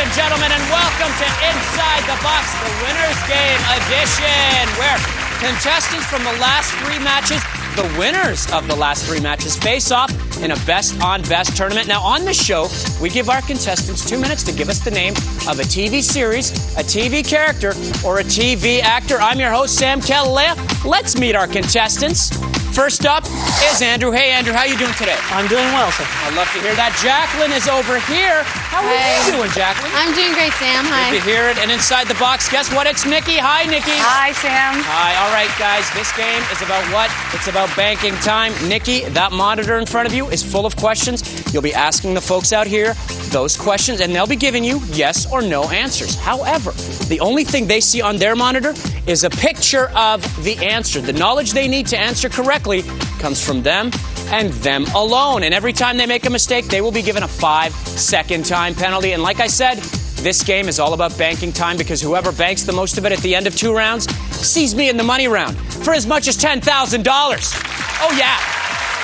and gentlemen, and welcome to Inside the Box, the Winners Game Edition, where contestants from the last three matches, the winners of the last three matches, face off in a best-on-best tournament. Now, on the show, we give our contestants 2 minutes to give us the name of a TV series, a TV character, or a TV actor. I'm your host, Sam Kelalea. Let's meet our contestants. First up is Andrew. Hey, Andrew, how you doing today? I'm doing well, sir. I'd love to hear that. Jacqueline is over here. How are you doing, Jacqueline? I'm doing great, Sam. Hi. Good to hear it. And inside the box, guess what? It's Nikki. Hi, Nikki. Hi, Sam. Hi. All right, guys. This game is about what? It's about banking time. Nikki, that monitor in front of you is full of questions. You'll be asking the folks out here those questions, and they'll be giving you yes or no answers. However, the only thing they see on their monitor is a picture of the answer. The knowledge they need to answer correctly comes from them and them alone. And every time they make a mistake, they will be given a 5-second time penalty. And like I said, this game is all about banking time, because whoever banks the most of it at the end of 2 rounds sees me in the money round for as much as $10,000. Oh, yeah.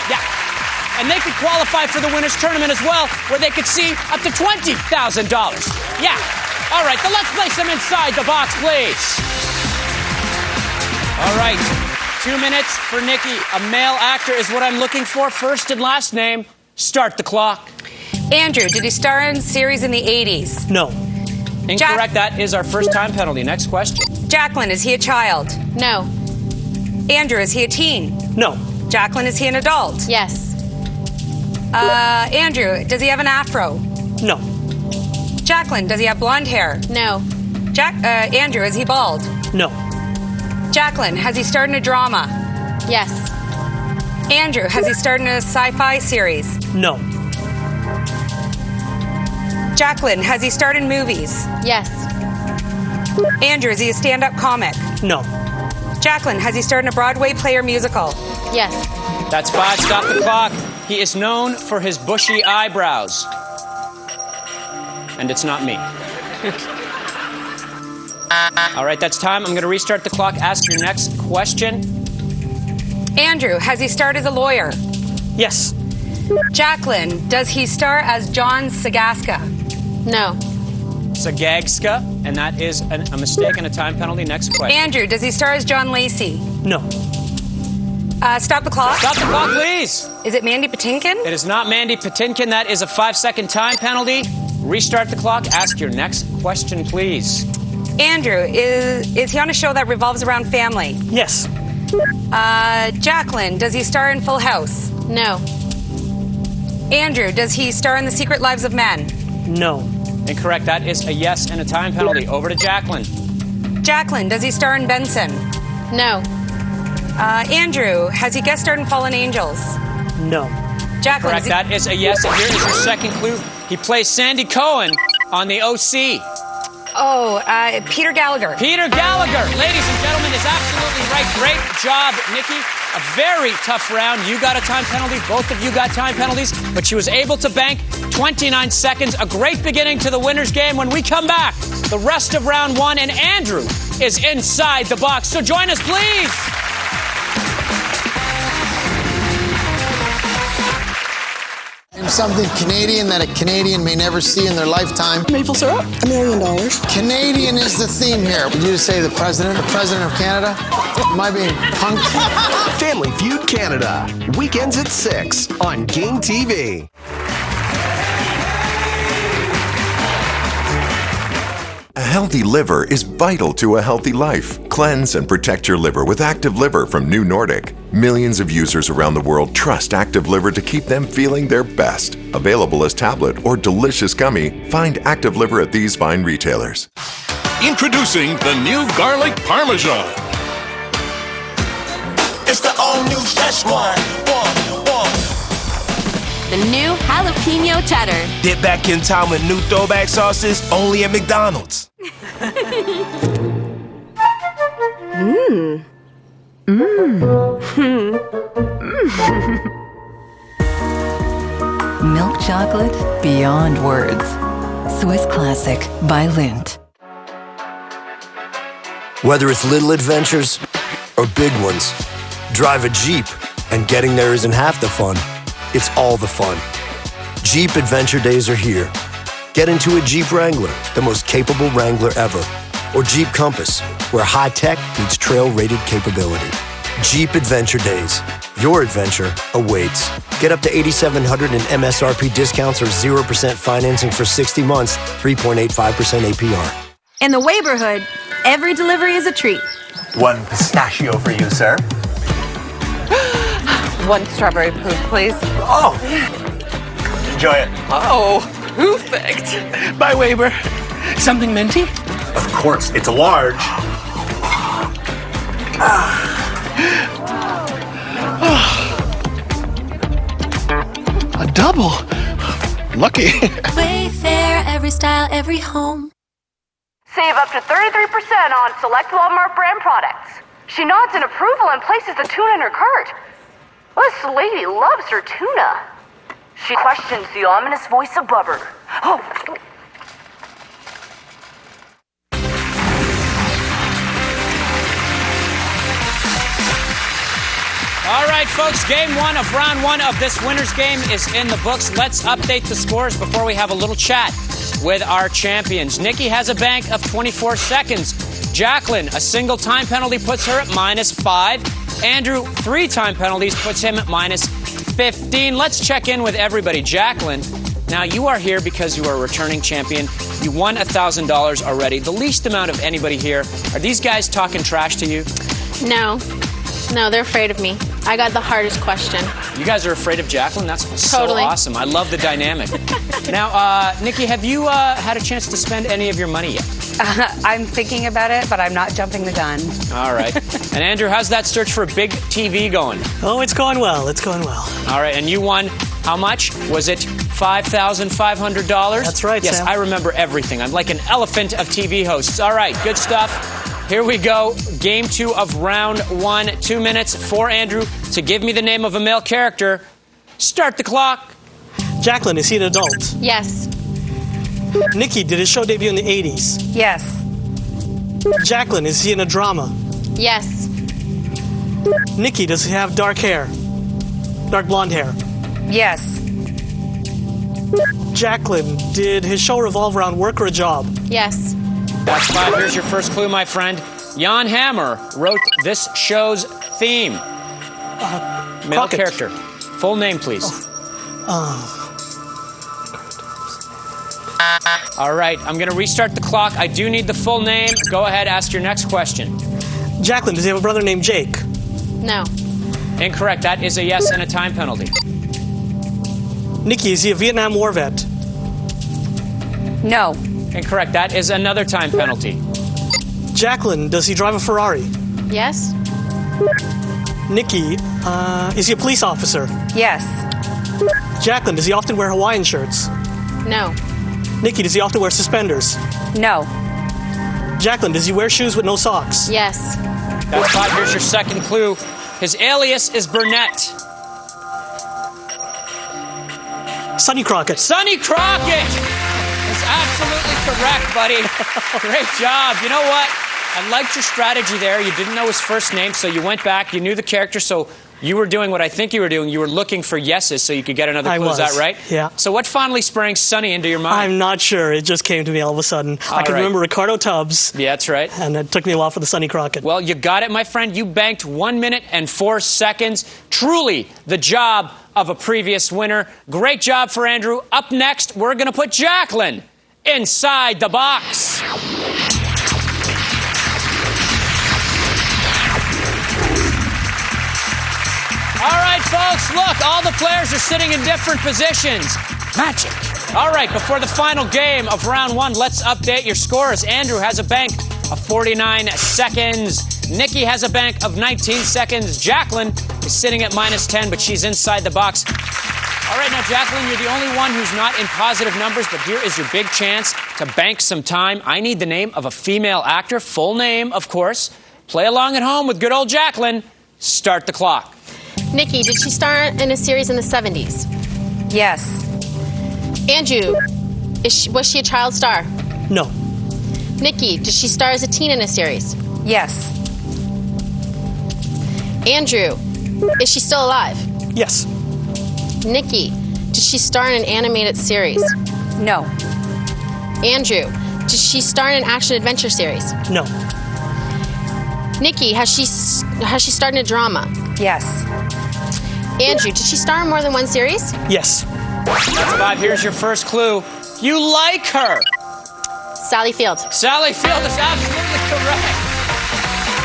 Yeah. And they could qualify for the winner's tournament as well, where they could see up to $20,000. Yeah. All right, then let's play some Inside the Box, please. All right. 2 minutes for Nikki. A male actor is what I'm looking for. First and last name. Start the clock. Andrew, did he star in series in the 80s? No. Incorrect. That is our first time penalty. Next question. Jacqueline, is he a child? No. Andrew, is he a teen? No. Jacqueline, is he an adult? Yes. Andrew, does he have an afro? No. Jacqueline, does he have blonde hair? No. Andrew, is he bald? No. Jacqueline, has he starred in a drama? Yes. Andrew, has he starred in a sci-fi series? No. Jacqueline, has he starred in movies? Yes. Andrew, is he a stand-up comic? No. Jacqueline, has he starred in a Broadway play or musical? Yes. That's 5. Stop the clock. He is known for his bushy eyebrows. And it's not me. All right, that's time. I'm going to restart the clock. Ask your next question. Andrew, has he starred as a lawyer? Yes. Jacqueline, does he star as John Sagaska? No. Sagagska, and that is a mistake and a time penalty. Next question. Andrew, does he star as John Lacey? No. Stop the clock. Stop the clock, please. Is it Mandy Patinkin? It is not Mandy Patinkin. That is a 5-second time penalty. Restart the clock. Ask your next question, please. Andrew, is he on a show that revolves around family? Yes. Jacqueline, does he star in Full House? No. Andrew, does he star in The Secret Lives of Men? No. Incorrect. That is a yes and a time penalty. Over to Jacqueline. Jacqueline, does he star in Benson? No. Andrew, has he guest starred in Fallen Angels? No. Jacqueline, Correct. That is a yes. And here is your second clue. He plays Sandy Cohen on the OC. Peter Gallagher. Peter Gallagher, ladies and gentlemen, is absolutely right. Great job, Nikki. A very tough round. You got a time penalty. Both of you got time penalties, but she was able to bank 29 seconds. A great beginning to the winner's game. When we come back, the rest of round 1, and Andrew is inside the box. So join us, please. Something Canadian that a Canadian may never see in their lifetime. Maple syrup, $1 million. Canadian is the theme here. Would you just say the president of Canada? Am I being punked? Family Feud Canada, weekends at 6 on Game TV. A healthy liver is vital to a healthy life. Cleanse and protect your liver with Active Liver from New Nordic. Millions of users around the world trust Active Liver to keep them feeling their best. Available as tablet or delicious gummy, find Active Liver at these fine retailers. Introducing the new Garlic Parmesan. It's the all-new Szechuan. The new jalapeno cheddar. Dip back in time with new throwback sauces only at McDonald's. Milk chocolate beyond words. Swiss Classic by Lindt. Whether it's little adventures or big ones, drive a Jeep and getting there isn't half the fun. It's all the fun. Jeep Adventure Days are here. Get into a Jeep Wrangler, the most capable Wrangler ever. Or Jeep Compass, where high tech meets trail-rated capability. Jeep Adventure Days. Your adventure awaits. Get up to $8,700 in MSRP discounts or 0% financing for 60 months, 3.85% APR. In the Neighborhood, every delivery is a treat. 1 pistachio for you, sir. 1 strawberry poof, please. Oh! Enjoy it. Oh, perfect. Bye, Weber. Something minty? Of course, it's a large. A double. Lucky. Wayfair, every style, every home. Save up to 33% on select Walmart brand products. She nods in approval and places the tuna in her cart. This lady loves her tuna. She questions the ominous voice above her. Oh. All right, folks, game 1 of round 1 of this winner's game is in the books. Let's update the scores before we have a little chat with our champions. Nikki has a bank of 24 seconds. Jacqueline, a single time penalty puts her at -5. Andrew, 3 time penalties puts him at -15. Let's check in with everybody. Jacqueline, now you are here because you are a returning champion. You won $1,000 already, the least amount of anybody here. Are these guys talking trash to you? No, they're afraid of me. I got the hardest question. You guys are afraid of Jacqueline? That's Totally. so awesome. I love the dynamic. Now, Nikki, have you had a chance to spend any of your money yet? I'm thinking about it, but I'm not jumping the gun. All right. And Andrew, how's that search for a big TV going? Oh, it's going well. It's going well. All right. And you won how much? Was it $5,500? That's right, yes, Sam. I remember everything. I'm like an elephant of TV hosts. All right. Good stuff. Here we go. Game 2 of round 1. 2 minutes for Andrew to give me the name of a male character. Start the clock. Jacqueline, is he an adult? Yes. Nikki, did his show debut in the 80s? Yes. Jacqueline, is he in a drama? Yes. Nikki, does he have dark hair? Dark blonde hair? Yes. Jacqueline, did his show revolve around work or a job? Yes. That's 5. Here's your first clue, my friend. Jan Hammer wrote this show's theme. Male Crockett. character. Full name, please. All right, I'm going to restart the clock. I do need the full name. Go ahead, ask your next question. Jacqueline, does he have a brother named Jake? No. Incorrect. That is a yes and a time penalty. Nikki, is he a Vietnam War vet? No. Incorrect. That is another time penalty. Jacqueline, does he drive a Ferrari? Yes. Nikki, is he a police officer? Yes. Jacqueline, does he often wear Hawaiian shirts? No. Nikki, does he often wear suspenders? No. Jacqueline, does he wear shoes with no socks? Yes. That's 5. Here's your second clue. His alias is Burnett. Sonny Crockett. Sonny Crockett is absolutely correct, buddy. Great job. You know what? I liked your strategy there. You didn't know his first name, so you went back. You knew the character, so you were doing what I think you were doing. You were looking for yeses so you could get another clue. I was. Is that right? Yeah. So what finally sprang Sonny into your mind? I'm not sure. It just came to me all of a sudden. I can remember Ricardo Tubbs. Yeah, that's right. And it took me a while for the Sonny Crockett. Well, you got it, my friend. You banked 1 minute and 4 seconds. Truly the job of a previous winner. Great job for Andrew. Up next, we're going to put Jacqueline inside the box. All right, folks, look, all the players are sitting in different positions. Magic. All right, before the final game of round 1, let's update your scores. Andrew has a bank of 49 seconds. Nikki has a bank of 19 seconds. Jacqueline is sitting at -10, but she's inside the box. All right, now, Jacqueline, you're the only one who's not in positive numbers, but here is your big chance to bank some time. I need the name of a female actor, full name, of course. Play along at home with good old Jacqueline. Start the clock. Nikki, did she star in a series in the 70s? Yes. Andrew, was she a child star? No. Nikki, did she star as a teen in a series? Yes. Andrew, is she still alive? Yes. Nikki, did she star in an animated series? No. Andrew, did she star in an action-adventure series? No. Nikki, has she starred in a drama? Yes. Andrew, did she star in more than one series? Yes. That's 5. Here's your first clue. You like her. Sally Field. Sally Field is absolutely correct.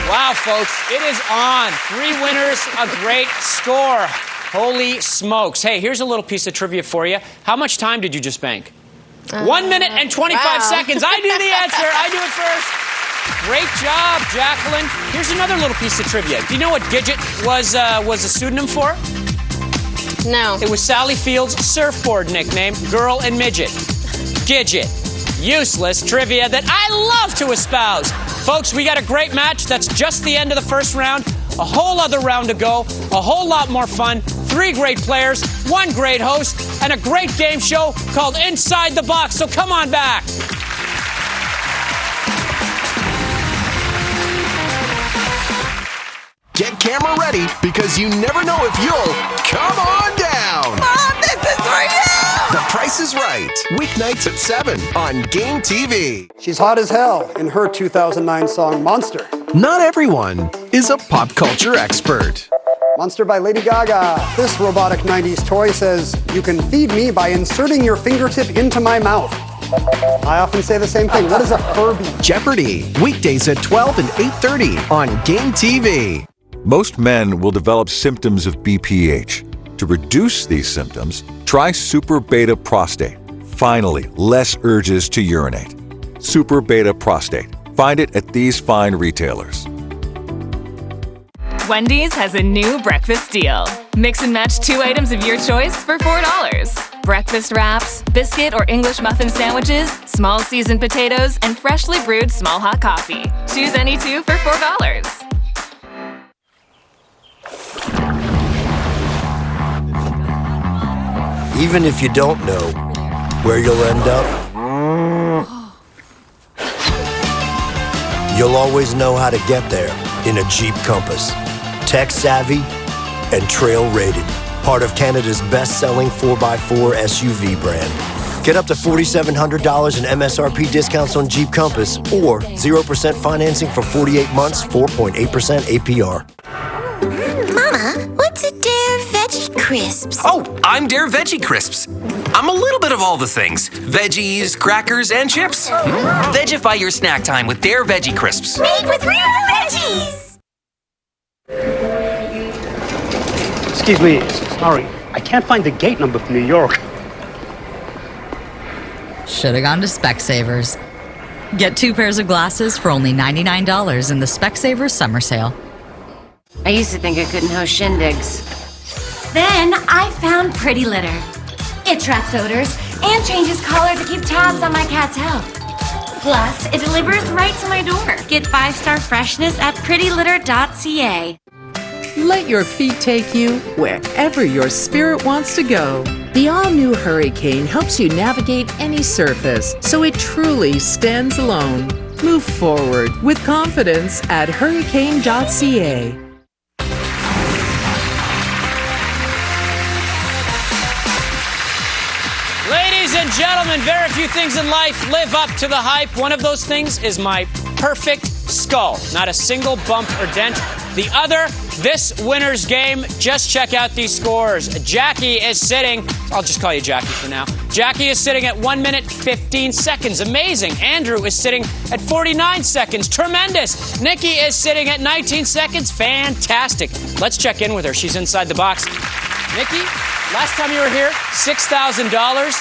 Wow, folks, it is on. 3 winners, a great score. Holy smokes. Hey, here's a little piece of trivia for you. How much time did you just bank? 1 minute and 25 seconds. I knew the answer. I knew it first. Great job, Jacqueline. Here's another little piece of trivia. Do you know what Gidget was a pseudonym for? No. It was Sally Field's surfboard nickname, Girl and Midget. Gidget. Useless trivia that I love to espouse. Folks, we got a great match. That's just the end of the first round. A whole other round to go. A whole lot more fun. 3 great players, 1 great host, and a great game show called Inside the Box. So come on back. Get camera ready because you never know if you'll come on down. Mom, this is for you! The Price is Right. Weeknights at 7 on Game TV. She's hot as hell in her 2009 song Monster. Not everyone is a pop culture expert. Monster by Lady Gaga. This robotic 90s toy says, you can feed me by inserting your fingertip into my mouth. I often say the same thing. What is a Furby? Jeopardy! Weekdays at 12 and 8:30 on Game TV. Most men will develop symptoms of BPH. To reduce these symptoms, try Super Beta Prostate. Finally, less urges to urinate. Super Beta Prostate. Find it at these fine retailers. Wendy's has a new breakfast deal. Mix and match 2 items of your choice for $4. Breakfast wraps, biscuit or English muffin sandwiches, small seasoned potatoes, and freshly brewed small hot coffee. Choose any 2 for $4. Even if you don't know where you'll end up, you'll always know how to get there in a Jeep Compass. Tech-savvy and trail-rated. Part of Canada's best-selling 4x4 SUV brand. Get up to $4,700 in MSRP discounts on Jeep Compass or 0% financing for 48 months, 4.8% APR. Mama, what's a Dare Veggie Crisps? Oh, I'm Dare Veggie Crisps. I'm a little bit of all the things. Veggies, crackers, and chips. Vegify your snack time with Dare Veggie Crisps. Made with real veggies! Excuse me, sorry. I can't find the gate number for New York. Should have gone to Specsavers. Get 2 pairs of glasses for only $99 in the Specsavers summer sale. I used to think I couldn't host shindigs. Then I found Pretty Litter. It traps odors and changes color to keep tabs on my cat's health. Plus, it delivers right to my door. Get 5-star freshness at prettylitter.ca. Let your feet take you wherever your spirit wants to go. The all-new Hurricane helps you navigate any surface, so it truly stands alone. Move forward with confidence at hurricane.ca. Ladies and gentlemen, very few things in life live up to the hype. One of those things is my perfect skull. Not a single bump or dent. The other, this winner's game. Just check out these scores. Jackie is sitting, I'll just call you Jackie for now. Jackie is sitting at 1 minute, 15 seconds. Amazing. Andrew is sitting at 49 seconds. Tremendous. Nikki is sitting at 19 seconds. Fantastic. Let's check in with her. She's inside the box. Nikki, last time you were here, $6,000.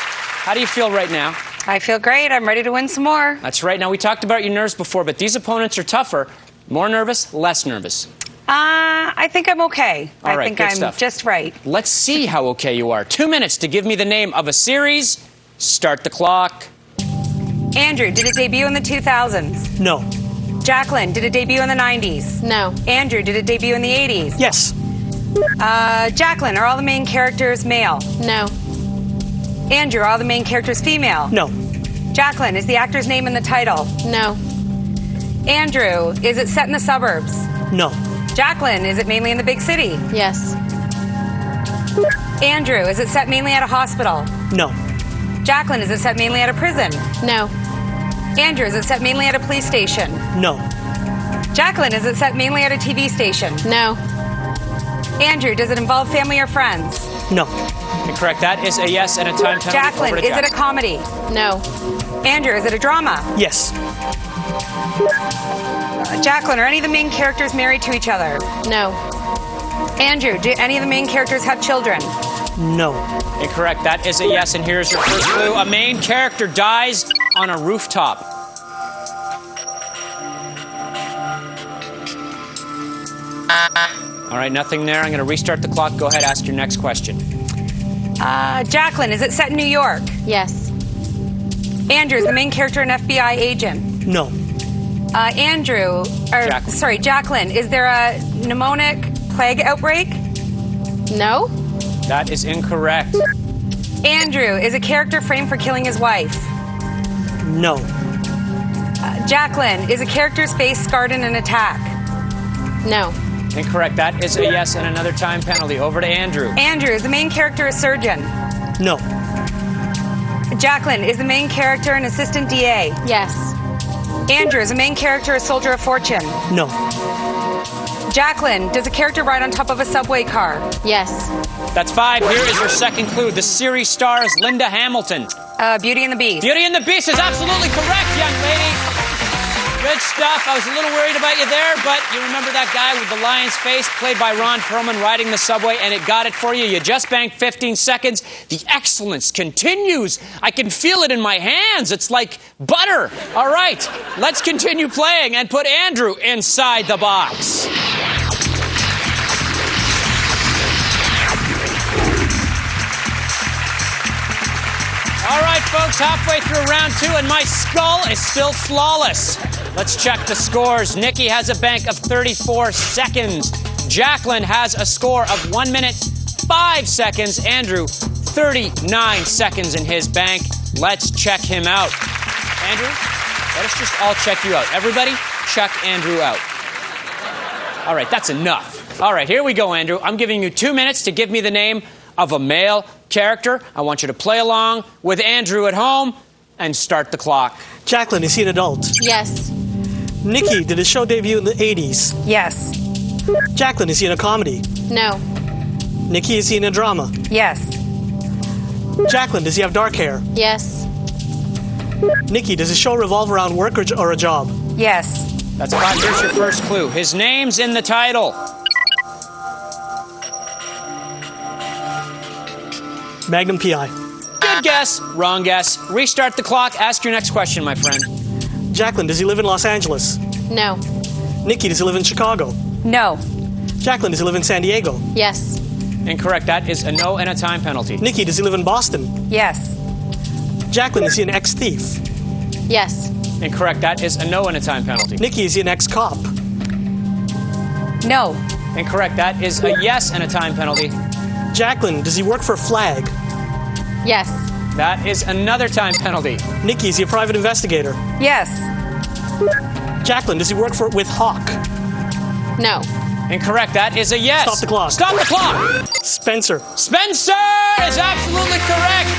How do you feel right now? I feel great. I'm ready to win some more. That's right. Now, we talked about your nerves before, but these opponents are tougher. More nervous, less nervous? I think I'm okay. All right, I think good I'm stuff. just right. Let's see how okay you are. 2 minutes to give me the name of a series. Start the clock. Andrew, did it debut in the 2000s? No. Jacqueline, did it debut in the 90s? No. Andrew, did it debut in the 80s? Yes. Jacqueline, are all the main characters male? No. Andrew, are all the main characters female? No. Jacqueline, is the actor's name in the title? No. Andrew, is it set in the suburbs? No. Jacqueline, is it mainly in the big city? Yes. Andrew, is it set mainly at a hospital? No. Jacqueline, is it set mainly at a prison? No. Andrew, is it set mainly at a police station? No. Jacqueline, is it set mainly at a TV station? No. Andrew, does it involve family or friends? No. Incorrect. That is a yes and a time penalty. Jacqueline, is it a comedy? No. Andrew, is it a drama? Yes. Jacqueline, are any of the main characters married to each other? No. Andrew, do any of the main characters have children? No. Incorrect. That is a yes, and here's your first clue. A main character dies on a rooftop. All right, nothing there. I'm going to restart the clock. Go ahead, ask your next question. Jacqueline, is it set in New York? Yes. Andrew, is the main character an FBI agent? No. Jacqueline, is there a pneumonic plague outbreak? No. That is incorrect. Andrew, is a character framed for killing his wife? No. Jacqueline, is a character's face scarred in an attack? No. Incorrect. That is a yes and another time penalty. Over to Andrew. Andrew, is the main character a surgeon? No. Jacqueline, is the main character an assistant DA? Yes. Andrew, is the main character a soldier of fortune? No. Jacqueline, does a character ride on top of a subway car? Yes. That's 5. Here is your second clue. The series stars Linda Hamilton. Beauty and the Beast. Beauty and the Beast is absolutely correct, young lady. Good stuff. I was a little worried about you there, but you remember that guy with the lion's face, played by Ron Perlman, riding the subway, and it got it for you. You just banked 15 seconds. The excellence continues. I can feel it in my hands. It's like butter. All right, let's continue playing and put Andrew inside the box. All right, folks, halfway through round 2, and my skull is still flawless. Let's check the scores. Nikki has a bank of 34 seconds. Jacqueline has a score of 1 minute, 5 seconds. Andrew, 39 seconds in his bank. Let's check him out. Andrew, let us just all check you out. Everybody, check Andrew out. All right, that's enough. All right, here we go, Andrew. I'm giving you 2 minutes to give me the name of a male character. I want you to play along with Andrew at home and start the clock. Jacqueline, is he an adult? Yes. Nikki, did his show debut in the 80s? Yes. Jacqueline, is he in a comedy? No. Nikki, is he in a drama? Yes. Jacqueline, does he have dark hair? Yes. Nikki, does his show revolve around work or a job? Yes. That's 5. Here's your first clue. His name's in the title. Magnum P.I. Good guess. Wrong guess. Restart the clock. Ask your next question, my friend. Jacqueline, does he live in Los Angeles? No. Nikki, does he live in Chicago? No. Jacqueline, does he live in San Diego? Yes. Incorrect. That is a no and a time penalty. Nikki, does he live in Boston? Yes. Jacqueline, is he an ex-thief? Yes. Incorrect. That is a no and a time penalty. Nikki, is he an ex-cop? No. Incorrect. That is a yes and a time penalty. Jacqueline, does he work for Flag? Yes. That is another time penalty. Nikki, is he a private investigator? Yes. Jacqueline, does he work with Hawk? No. Incorrect. That is a yes. Stop the clock. Stop the clock. Spencer. Spencer is absolutely correct.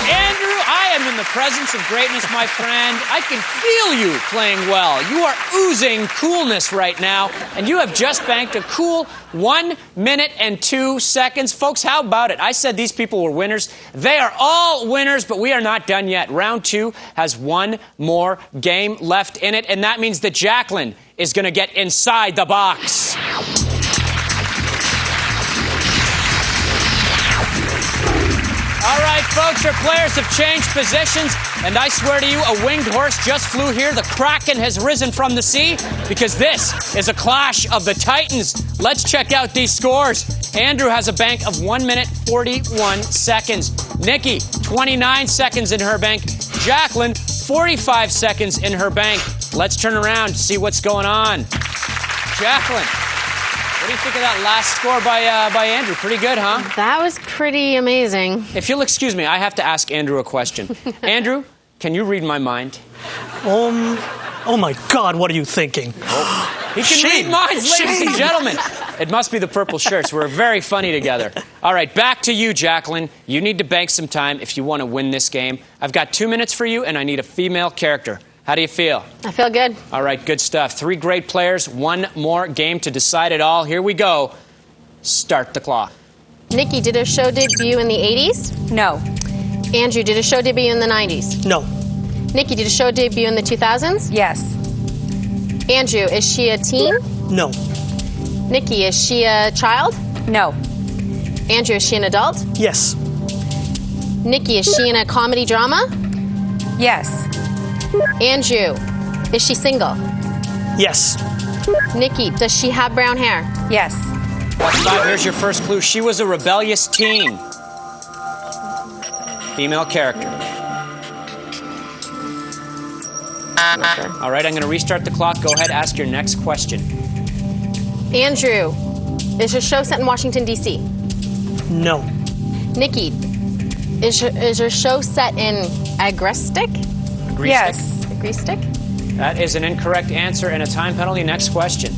Andrew, I am in the presence of greatness, my friend. I can feel you playing well. You are oozing coolness right now, and you have just banked a cool 1 minute and 2 seconds. Folks, how about it? I said these people were winners. They are all winners, but we are not done yet. Round 2 has one more game left in it, and that means that Jacqueline is going to get inside the box. All right, folks, your players have changed positions, and I swear to you, a winged horse just flew here. The Kraken has risen from the sea because this is a clash of the Titans. Let's check out these scores. Andrew has a bank of 1 minute, 41 seconds. Nikki, 29 seconds in her bank. Jacqueline, 45 seconds in her bank. Let's turn around to see what's going on. Jacqueline, what do you think of that last score by Andrew? Pretty good, huh? That was pretty amazing. If you'll excuse me, I have to ask Andrew a question. Andrew, can you read my mind? Oh my God, what are you thinking? He can read minds, ladies and gentlemen. It must be the purple shirts. We're very funny together. All right, back to you, Jacqueline. You need to bank some time if you want to win this game. I've got 2 minutes for you, and I need a female character. How do you feel? I feel good. All right, good stuff. 3 great players, 1 more game to decide it all. Here we go. Start the clock. Nikki, did a show debut in the 80s? No. Andrew, did a show debut in the 90s? No. Nikki, did a show debut in the 2000s? Yes. Andrew, is she a teen? No. Nikki, is she a child? No. Andrew, is she an adult? Yes. Nikki, is she in a comedy drama? Yes. Andrew, is she single? Yes. Nikki, does she have brown hair? Yes. That's 5. Here's your first clue. She was a rebellious teen. Female character. All right, I'm going to restart the clock. Go ahead, ask your next question. Andrew, is your show set in Washington, D.C.? No. Nikki, is your show set in Agrestic? Yes. Agrestic? That is an incorrect answer and a time penalty. Next question.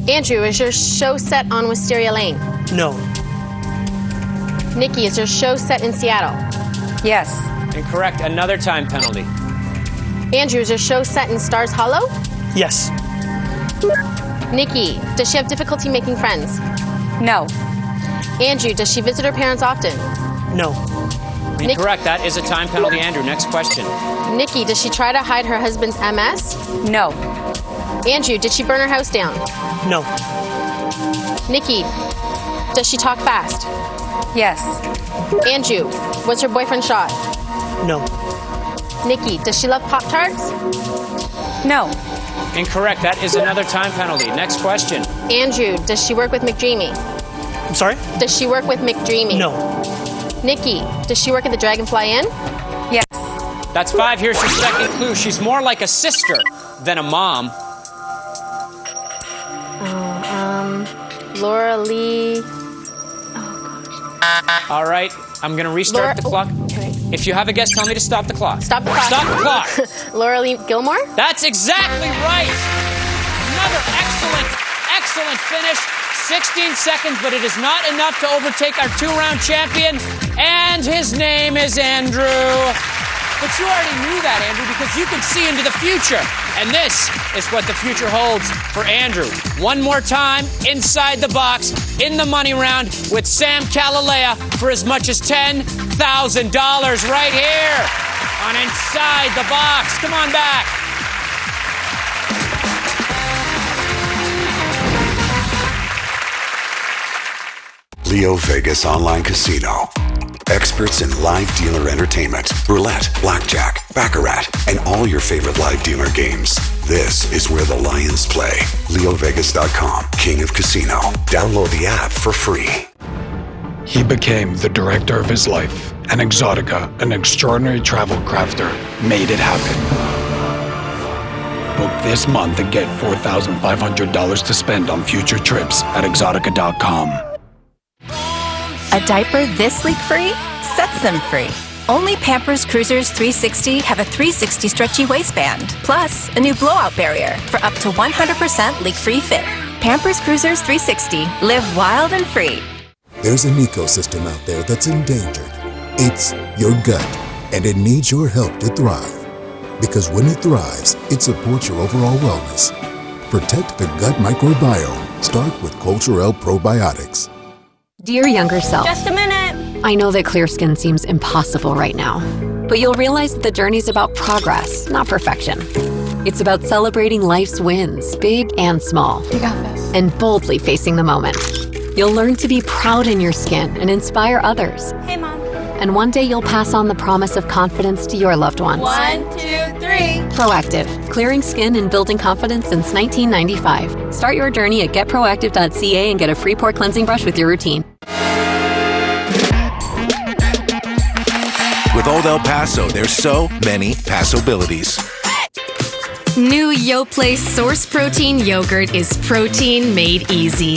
Andrew, is your show set on Wisteria Lane? No. Nikki, is your show set in Seattle? Yes. Incorrect. Another time penalty. Andrew, is your show set in Stars Hollow? Yes. Nikki, does she have difficulty making friends? No. Andrew, does she visit her parents often? No. Incorrect. That is a time penalty. Andrew, next question. Nikki, does she try to hide her husband's MS? No. Andrew, did she burn her house down? No. Nikki, does she talk fast? Yes. Andrew, was her boyfriend shot? No. Nikki, does she love Pop-Tarts? No. Incorrect. That is another time penalty. Next question. Andrew, does she work with McDreamy? I'm sorry? Does she work with McDreamy? No. Nikki, does she work at the Dragonfly Inn? Yes. That's 5. Here's your second clue. She's more like a sister than a mom. Laura Lee. All right. I'm going to restart the clock. If you have a guess, tell me to stop the clock. Stop the clock. Stop the clock. Laura Lee Gilmore? That's exactly right. Another excellent finish. 16 seconds, but it is not enough to overtake our 2-round champion. And his name is Andrew. But you already knew that, Andrew, because you can see into the future. And this is what the future holds for Andrew. One more time, inside the box, in the money round with Sam Kalalea for as much as $10,000 right here on Inside the Box. Come on back. Leo Vegas Online Casino. Experts in live dealer entertainment, roulette, blackjack, baccarat, and all your favorite live dealer games. This is where the Lions play. LeoVegas.com, King of Casino. Download the app for free. He became the director of his life, and Exotica, an extraordinary travel crafter, made it happen. Book this month and get $4,500 to spend on future trips at Exotica.com. A diaper this leak-free sets them free. Only Pampers Cruisers 360 have a 360 stretchy waistband, plus a new blowout barrier for up to 100% leak-free fit. Pampers Cruisers 360. Live wild and free. There's an ecosystem out there that's endangered. It's your gut, and it needs your help to thrive. Because when it thrives, it supports your overall wellness. Protect the gut microbiome. Start with Culturelle Probiotics. Dear younger self, Just a minute. I know that clear skin seems impossible right now, but you'll realize that the journey's about progress, not perfection. It's about celebrating life's wins, big and small. You got this. And boldly facing the moment. You'll learn to be proud in your skin and inspire others. Hey, Mom. And one day you'll pass on the promise of confidence to your loved ones. 1, 2, 3. Proactive, clearing skin and building confidence since 1995. Start your journey at getproactive.ca and get a free pore cleansing brush with your routine. With Old El Paso, there's so many Paso-abilities. New Yoplait Source Protein Yogurt is protein made easy.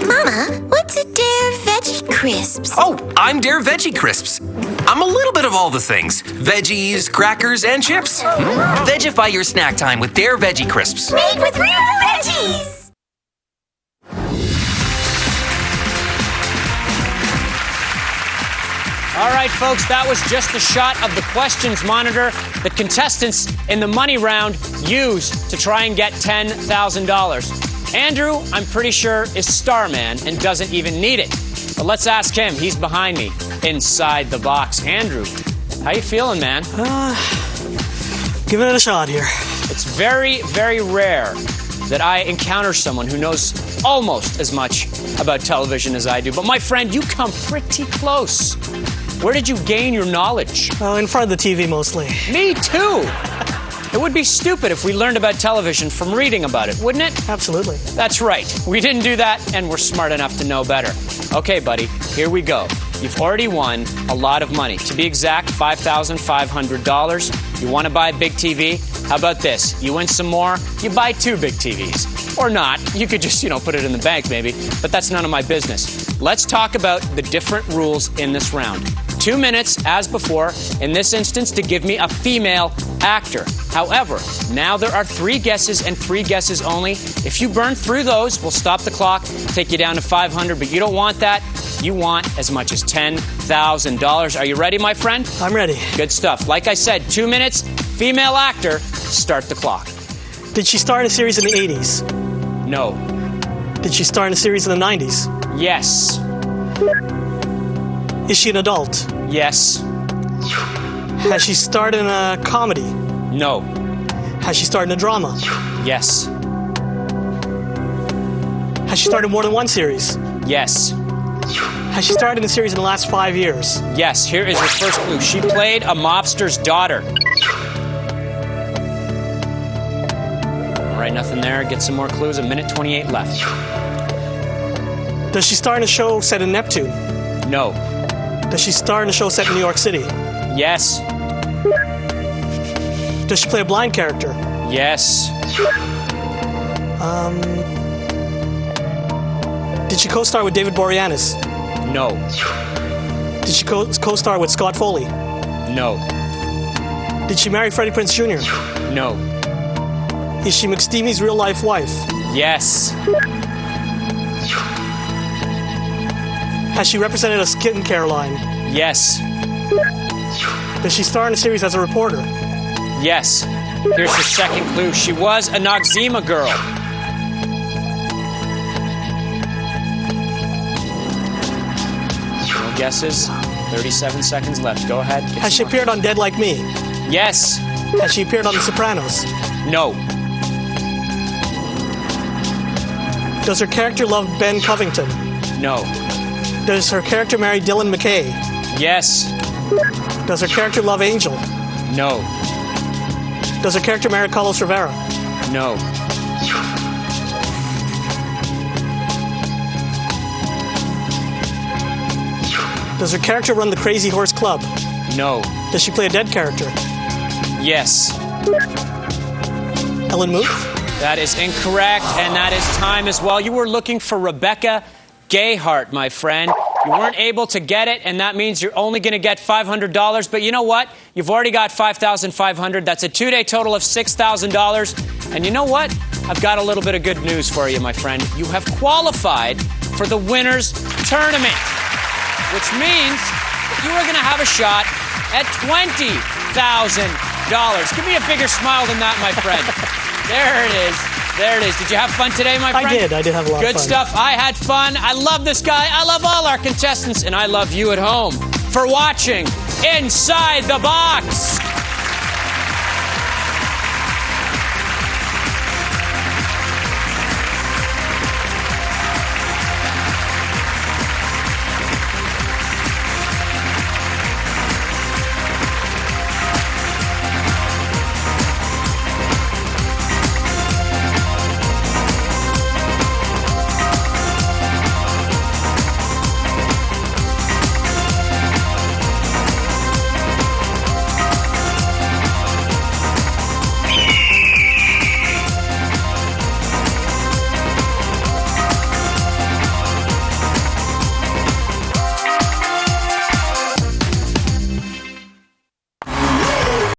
Mama, what's a Dare Veggie Crisps? Oh, I'm Dare Veggie Crisps. I'm a little bit of of all the things. Veggies, crackers, and chips. Vegify your snack time with Dare Veggie Crisps. Made with real veggies! All right, folks, that was just a shot of the questions monitor that contestants in the money round used to try and get $10,000. Andrew, I'm pretty sure, is Starman and doesn't even need it. But let's ask him. He's behind me, inside the box. Andrew, how you feeling, man? Giving it a shot here. It's very, very rare that I encounter someone who knows almost as much about television as I do. But my friend, you come pretty close. Where did you gain your knowledge? In front of the TV, mostly. Me too. It would be stupid if we learned about television from reading about it, wouldn't it? Absolutely. That's right. We didn't do that, and we're smart enough to know better. Okay, buddy, here we go. You've already won a lot of money. To be exact, $5,500. You want to buy a big TV? How about this? You win some more, you buy 2 big TVs. Or not. You could just, put it in the bank maybe. But that's none of my business. Let's talk about the different rules in this round. 2 minutes, as before, in this instance, to give me a female actor. However, now there are 3 guesses and 3 guesses only. If you burn through those, we'll stop the clock, take you down to $500, but you don't want that. You want as much as $10,000. Are you ready, my friend? I'm ready. Good stuff. Like I said, 2 minutes, female actor, start the clock. Did she star in a series in the 80s? No. Did she star in a series in the 90s? Yes. Is she an adult? Yes. Has she starred in a comedy? No. Has she starred in a drama? Yes. Has she starred in more than one series? Yes. Has she starred in a series in the last 5 years? Yes. Here is your first clue. She played a mobster's daughter. All right, nothing there. Get some more clues. 1:28 left. Does she star in a show set in Neptune? No. Does she star in a show set in New York City? Yes. Does she play a blind character? Yes. Did she co-star with David Boreanaz? No. Did she co-star with Scott Foley? No. Did she marry Freddie Prinze Jr.? No. Is she McSteamy's real-life wife? Yes. Has she represented a skincare line? Yes. Does she star in a series as a reporter? Yes. Here's your second clue. She was a Noxzema girl. No guesses. 37 seconds left. Go ahead. Has she appeared on Dead Like Me? Yes. Has she appeared on The Sopranos? No. Does her character love Ben Covington? No. Does her character marry Dylan McKay? Yes. Does her character love Angel? No. Does her character marry Carlos Rivera? No. Does her character run the Crazy Horse Club? No. Does she play a dead character? Yes. Ellen Muth? That is incorrect, and that is time as well. You were looking for Rebecca Gayheart, my friend. You weren't able to get it, and that means you're only going to get $500. But you know what? You've already got $5,500. That's a 2-day total of $6,000. And you know what? I've got a little bit of good news for you, my friend. You have qualified for the winner's tournament, which means that you are going to have a shot at $20,000. Give me a bigger smile than that, my friend. There it is. There it is. Did you have fun today, my friend? I did have a lot of fun. Good stuff. I had fun. I love this guy. I love all our contestants. And I love you at home for watching Inside the Box.